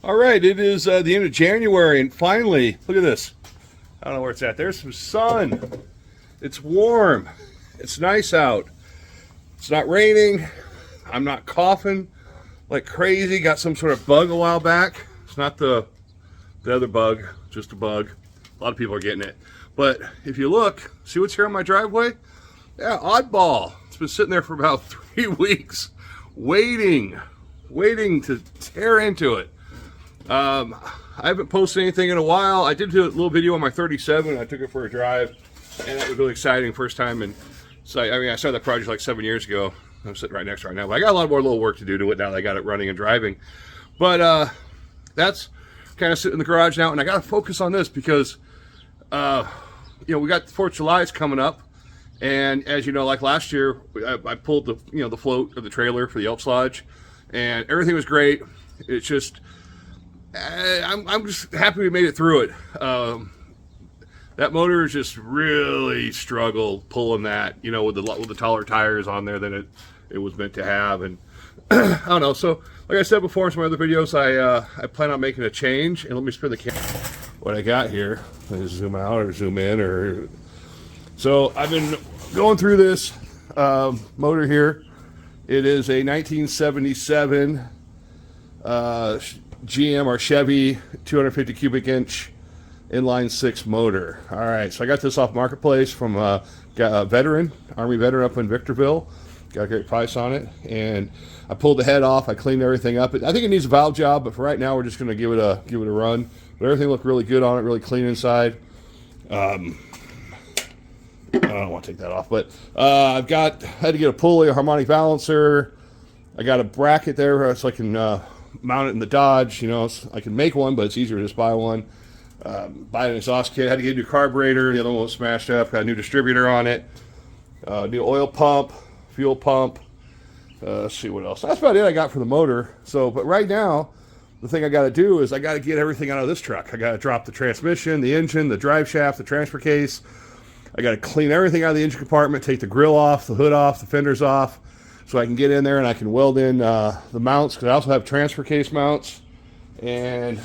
All right, it is the end of January, and finally, look at this. I don't know where it's at. There's some sun. It's warm. It's nice out. It's not raining. I'm not coughing like crazy. Got some sort of bug a while back. It's not the other bug, just a bug. A lot of people are getting it. But if you look, see what's here on my driveway? Yeah, Oddball. It's been sitting there for about 3 weeks, waiting to tear into it. I haven't posted anything in a while. I did do a little video on my 37. I took it for a drive, and that was really exciting. First time, and so I started that project like 7 years ago. I'm sitting right next to it right now, but I got a lot more little work to do to it now that I got it running and driving. But that's kind of sitting in the garage now, and I got to focus on this because we got the 4th of July is coming up, and as you know, like last year, I pulled the float of the trailer for the Elks Lodge, and everything was great. It's just I'm just happy we made it through it. That motor just really struggled pulling that, with the taller tires on there than it was meant to have, and I don't know. So, like I said before in some other videos, I plan on making a change, and let me spin the camera. What I got here, let me zoom out or zoom in, so I've been going through this motor here. It is a 1977 GM or Chevy 250 cubic inch inline 6 motor. All right, so I got this off Marketplace from a Army veteran up in Victorville. Got a great price on it, and I pulled the head off. I cleaned everything up. I think it needs a valve job, but for right now, we're just going to give it a run. But everything looked really good on it, really clean inside. I don't want to take that off, but I had to get a pulley, a harmonic balancer. I got a bracket there so I can mount it in the Dodge. I can make one, but it's easier to just buy one. Buy an exhaust kit. Had to get a new carburetor. The other one was smashed up. Got a new distributor on it. New oil pump, fuel pump. Let's see what else. That's about it I got for the motor. But right now, the thing I got to do is I got to get everything out of this truck. I got to drop the transmission, the engine, the drive shaft, the transfer case. I got to clean everything out of the engine compartment, take the grill off, the hood off, the fenders off, so I can get in there and I can weld in the mounts, because I also have transfer case mounts. And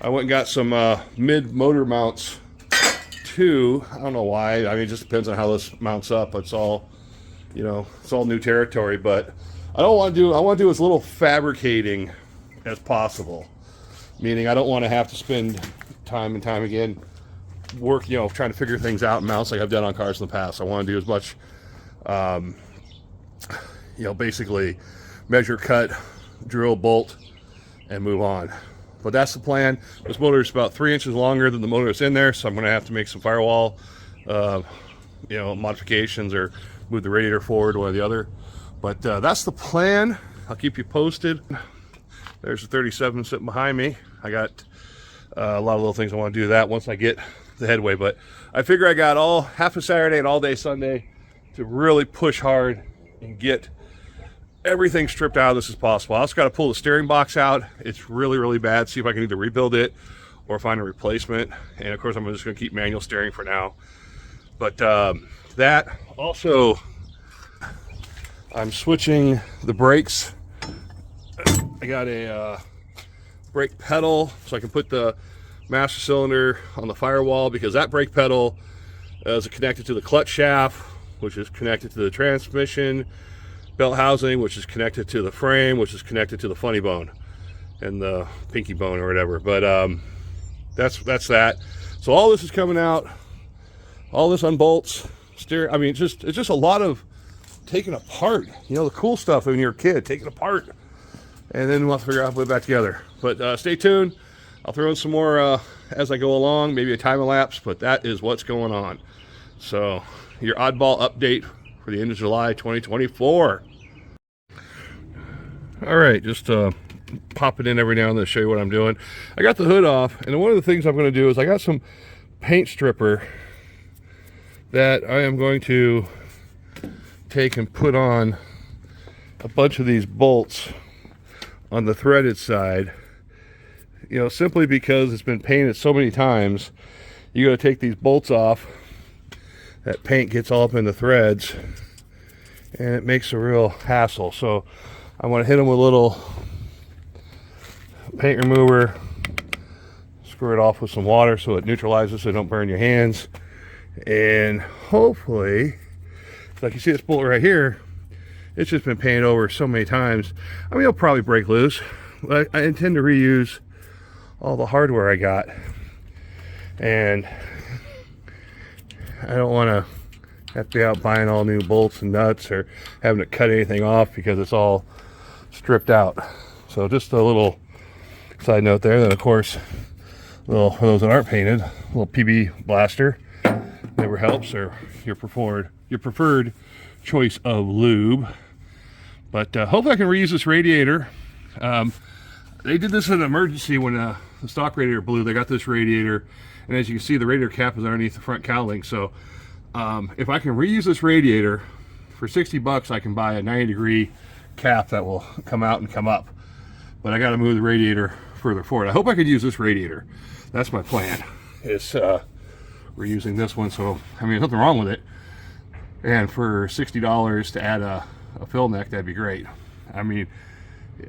I went and got some mid-motor mounts too. I don't know why. I mean, it just depends on how this mounts up. It's all, it's all new territory. But I want to do as little fabricating as possible. Meaning, I don't want to have to spend time and time again trying to figure things out in mounts like I've done on cars in the past. I want to do as much, basically measure, cut, drill, bolt, and move on. But that's the plan. This motor is about 3 inches longer than the motor that's in there, so I'm going to have to make some firewall, modifications, or move the radiator forward, one or the other. But that's the plan. I'll keep you posted. There's the 37 sitting behind me. I got a lot of little things I want to do to that once I get the headway. But I figure I got all half a Saturday and all day Sunday to really push hard and get everything stripped out of this as possible. I also got to pull the steering box out. It's really, really bad. See if I can either rebuild it or find a replacement. And of course, I'm just going to keep manual steering for now. But that also, I'm switching the brakes. I got a brake pedal so I can put the master cylinder on the firewall, because that brake pedal is connected to the clutch shaft, which is connected to the transmission belt housing, which is connected to the frame, which is connected to the funny bone and the pinky bone or whatever. But that's that. So all this is coming out. All this unbolts, steering. I mean, it's just a lot of taking apart. The cool stuff when you're a kid, taking apart, and then we'll have to figure out how to put it back together. But stay tuned. I'll throw in some more as I go along, maybe a time elapse. But that is what's going on. So your Oddball update for the end of July 2024. All right, just pop it in every now and then to show you what I'm doing. I got the hood off, and one of the things I'm going to do is I got some paint stripper that I am going to take and put on a bunch of these bolts on the threaded side. Simply because it's been painted so many times, you got to take these bolts off. That paint gets all up in the threads, and it makes a real hassle. So I want to hit them with a paint remover, screw it off with some water so it neutralizes so it don't burn your hands. And hopefully, like you see this bullet right here, it's just been painted over so many times. I mean, it'll probably break loose. But I intend to reuse all the hardware I got. And I don't want to have to be out buying all new bolts and nuts or having to cut anything off because it's all stripped out. So just a little side note there. Then of course, little for those that aren't painted, a little PB blaster never helps, or your preferred choice of lube. But hopefully I can reuse this radiator. They did this in an emergency when the stock radiator blew. They got this radiator, and as you can see, the radiator cap is underneath the front cowling. So if I can reuse this radiator for 60 bucks, I can buy a 90-degree cap that will come out and come up. But I got to move the radiator further forward. I hope I could use this radiator. That's my plan, is reusing this one. So I mean, nothing wrong with it. And for $60 to add a fill neck, that'd be great. I mean,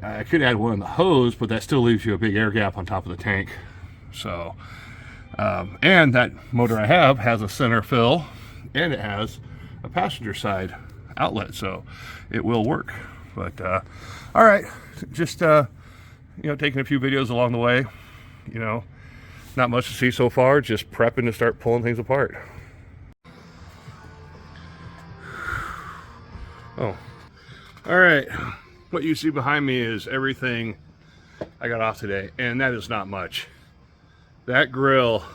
I could add one in the hose, but that still leaves you a big air gap on top of the tank. So, and that motor I have has a center fill, and it has a passenger side outlet, so it will work. But all right, just you know, taking a few videos along the way. You know, not much to see so far. Just prepping to start pulling things apart. Oh, all right. What you see behind me is everything I got off today, and that is not much. That grill,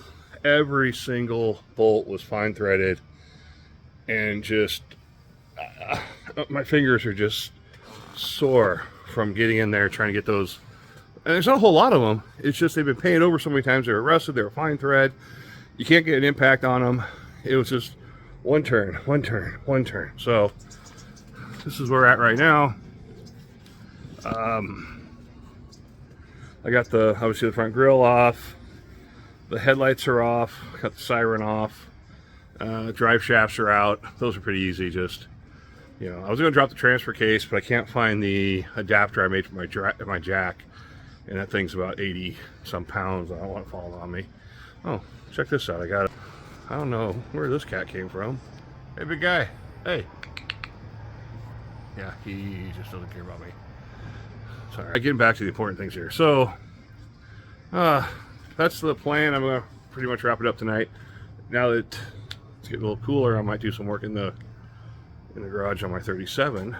every single bolt was fine threaded, and just my fingers are just sore from getting in there trying to get those. And there's not a whole lot of them. It's just they've been painted over so many times. They were rusted. They were fine thread. You can't get an impact on them. It was just one turn, one turn, one turn. So this is where we're at right now. I got obviously the front grille off. The headlights are off. Got the siren off. Drive shafts are out. Those are pretty easy. Just, you know, I was going to drop the transfer case, but I can't find the adapter I made for my jack. And that thing's about 80 some pounds. I don't want it falling on me. Oh, check this out. I don't know where this cat came from. Hey, big guy. Hey. Yeah, he just doesn't care about me. Sorry. Getting back to the important things here. So, that's the plan. I'm gonna pretty much wrap it up tonight. Now that it's getting a little cooler, I might do some work in the garage on my 37.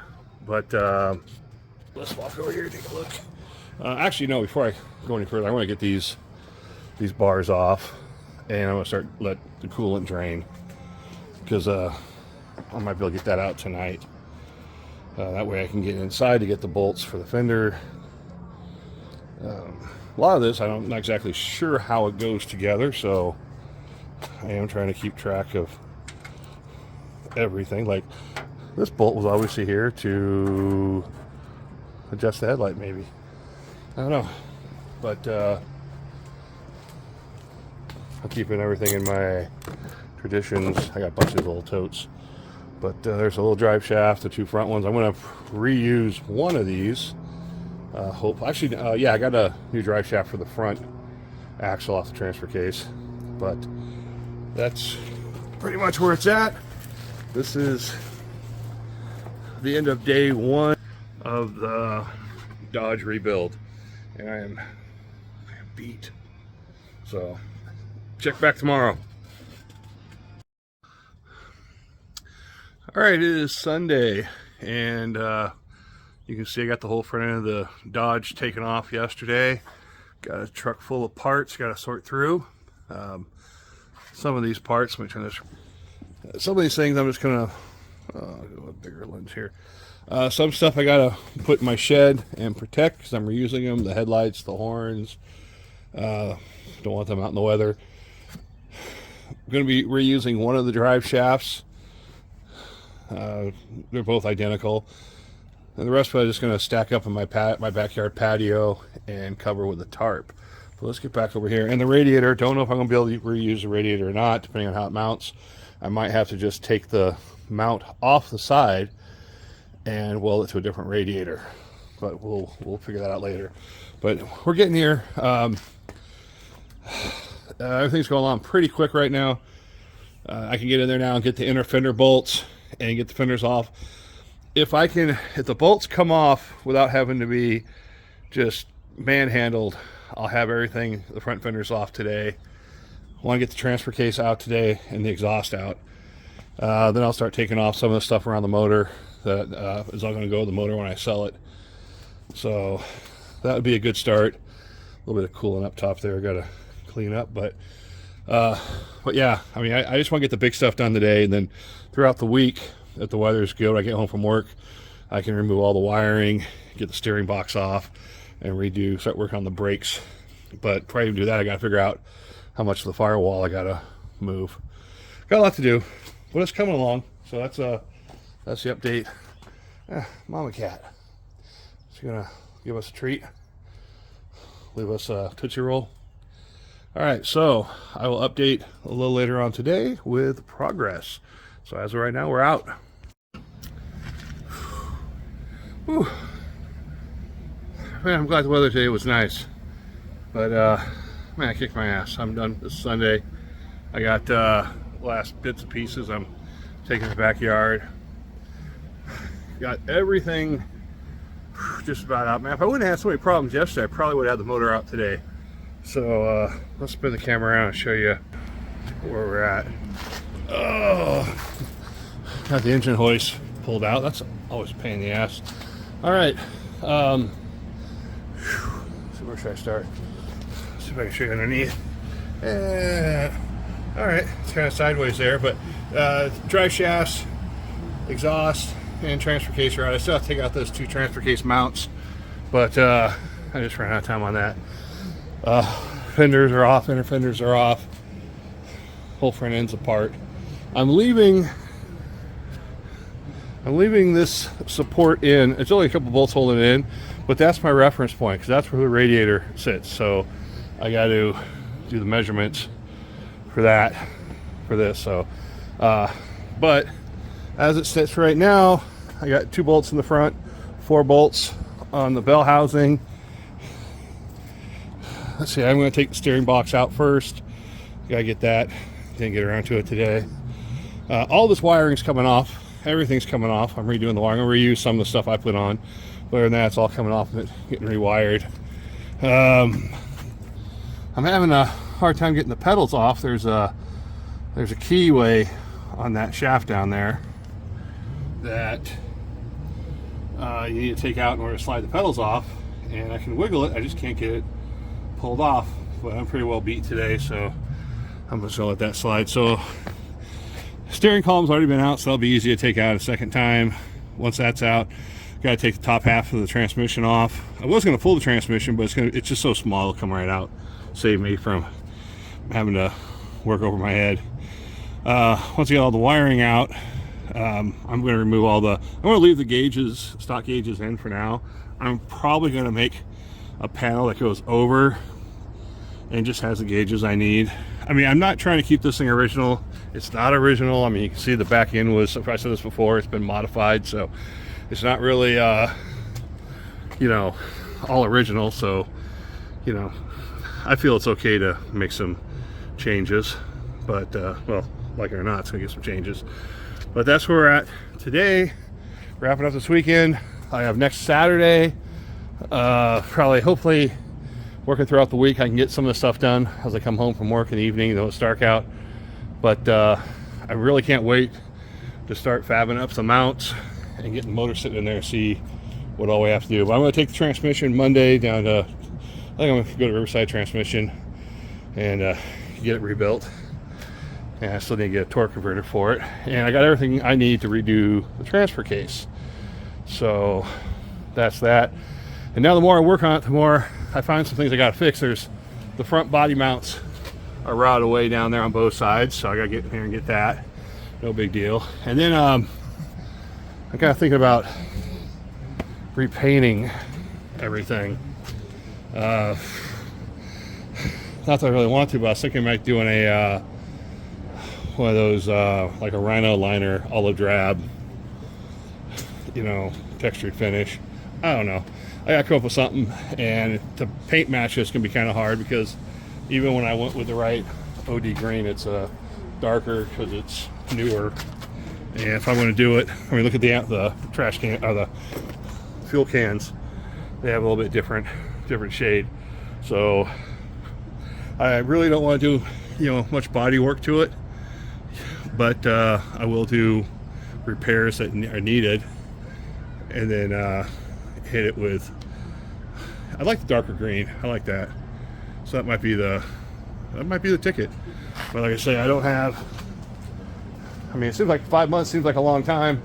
But let's walk over here and take a look. Actually, no. Before I go any further, I want to get these bars off, and I'm gonna let the coolant drain, because I might be able to get that out tonight. That way I can get inside to get the bolts for the fender. A lot of this, I'm not exactly sure how it goes together, so I am trying to keep track of everything. Like, this bolt was obviously here to adjust the headlight, maybe. I don't know. But I'm keeping everything in my traditions. I got a bunch of these little totes. But there's a little drive shaft, the two front ones. I'm going to reuse one of these. Yeah, I got a new drive shaft for the front axle off the transfer case. But that's pretty much where it's at. This is the end of day one of the Dodge rebuild. And I am beat. So, check back tomorrow. All right, it is Sunday, and you can see I got the whole front end of the Dodge taken off yesterday. Got a truck full of parts, got to sort through. Some of these parts, let me turn this. Some of these things I'm just gonna go a bigger lens here. Some stuff I gotta put in my shed and protect because I'm reusing them. The headlights, the horns. Don't want them out in the weather. I'm gonna be reusing one of the drive shafts. They're both identical, and the rest of it I'm just going to stack up in my backyard patio and cover with a tarp. But let's get back over here. And the radiator, don't know if I'm going to be able to reuse the radiator or not, depending on how it mounts. I might have to just take the mount off the side and weld it to a different radiator, but we'll figure that out later. But we're getting here. Everything's going along pretty quick right now. I can get in there now and get the inner fender bolts and get the fenders off. If the bolts come off without having to be just manhandled, I'll have everything, the front fenders off today. I want to get the transfer case out today and the exhaust out. Then I'll start taking off some of the stuff around the motor that is all going to go with the motor when I sell it. So that would be a good start. A little bit of cooling up top there, got to clean up, but yeah, I mean, I just want to get the big stuff done today, and then throughout the week, if the weather's good, when I get home from work, I can remove all the wiring, get the steering box off, and start working on the brakes. But before I even do that, I got to figure out how much of the firewall I got to move. Got a lot to do, but it's coming along. So that's the update. Mama cat. She's gonna give us a treat, leave us a Tootsie Roll. All right, so I will update a little later on today with progress. So as of right now, we're out. Whew. Man, I'm glad the weather today was nice. But man, I kicked my ass. I'm done this Sunday. I got last bits and pieces I'm taking to the backyard. Got everything just about out. Man, if I wouldn't have had so many problems yesterday, I probably would have had the motor out today. So let's spin the camera around and show you where we're at. Oh, got the engine hoist pulled out. That's always a pain in the ass. All right, so where should I start? Let's see if I can show you underneath. All right, it's kind of sideways there, but drive shafts, exhaust, and transfer case are out. I still have to take out those two transfer case mounts, but I just ran out of time on that. Fenders are off, inner fenders are off, whole front end's apart. I'm leaving this support in. It's only a couple bolts holding it in, but that's my reference point because that's where the radiator sits. So I got to do the measurements for that, for this. So but as it sits right now, I got 2 bolts in the front, 4 bolts on the bell housing. Let's see, I'm going to take the steering box out first. Gotta get that. Didn't get around to it today. All this wiring's coming off. Everything's coming off. I'm redoing the wiring. I'm going to reuse some of the stuff I put on. But other than that, it's all coming off and getting rewired. I'm having a hard time getting the pedals off. There's a keyway on that shaft down there that you need to take out in order to slide the pedals off. And I can wiggle it. I just can't get it pulled off, but I'm pretty well beat today, so I'm just gonna let that slide. So steering column's already been out, so that'll be easy to take out a second time. Once that's out, gotta take the top half of the transmission off. I was gonna pull the transmission, but it's just so small it'll come right out. Save me from having to work over my head. Once I get all the wiring out, I'm gonna remove I'm gonna leave the gauges, stock gauges in for now. I'm probably gonna make a panel that goes over and just has the gauges I need. I mean, I'm not trying to keep this thing original. It's not original. I mean, you can see the back end was, I said this before, it's been modified, so it's not really you know, all original. So, you know, I feel it's okay to make some changes, but well, like it or not, it's gonna get some changes. But that's where we're at today. Wrapping up this weekend. I have next Saturday, probably, hopefully, working throughout the week, I can get some of the stuff done as I come home from work in the evening, though it's dark out. But I really can't wait to start fabbing up some mounts and getting the motor sitting in there and see what all we have to do. But I'm going to take the transmission Monday down to, I think I'm going to go to Riverside Transmission and get it rebuilt. And I still need to get a torque converter for it. And I got everything I need to redo the transfer case. So that's that. And now the more I work on it, the more I find some things I got to fix. There's the front body mounts are rotted away down there on both sides, so I got to get in here and get that. No big deal. And then I'm kind of thinking about repainting everything. Not that I really want to, but I was thinking I might doing a one of those like a Rhino liner olive drab, you know, textured finish. I don't know. I gotta come up with something, and to paint match this can be kind of hard because even when I went with the right OD green, it's darker because it's newer. And if I want to do it, I mean, look at the trash can or the fuel cans. They have a little bit different shade. So I really don't want to do, you know, much body work to it, but I will do repairs that are needed, and then hit it with. I like the darker green. I like that. So that might be the ticket. But like I say, I don't have. I mean, it seems like 5 months seems like a long time,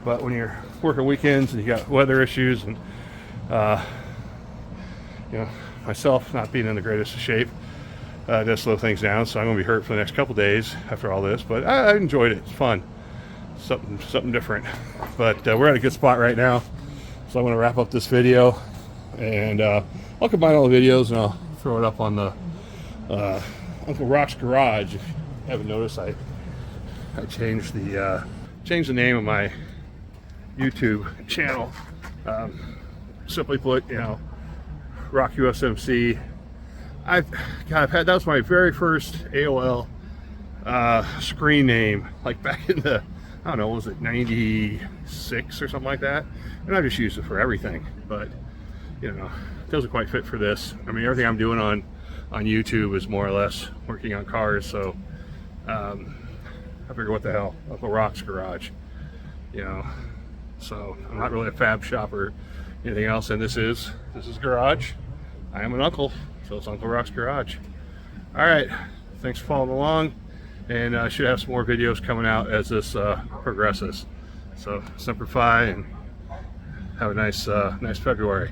but when you're working weekends and you got weather issues and you know, myself not being in the greatest of shape, does slow things down. So I'm gonna be hurt for the next couple days after all this, but I enjoyed it. It's fun, something different. But we're at a good spot right now, so I'm gonna wrap up this video, and I'll combine all the videos and I'll throw it up on the Uncle Rock's Garage. If you haven't noticed, I changed the name of my YouTube channel. Simply put, you know, Rock USMC. I've had, that was my very first AOL screen name, like back in the, I don't know, what was it, 96 or something like that? And I just used it for everything, but you know, it doesn't quite fit for this. I mean, everything I'm doing on YouTube is more or less working on cars, so I figure, what the hell, Uncle Rock's Garage, you know. So I'm not really a fab shop or anything else, and this is Garage. I am an uncle, so it's Uncle Rock's Garage. All right, thanks for following along, and I should have some more videos coming out as this progresses. So Semper Fi, and have a nice February.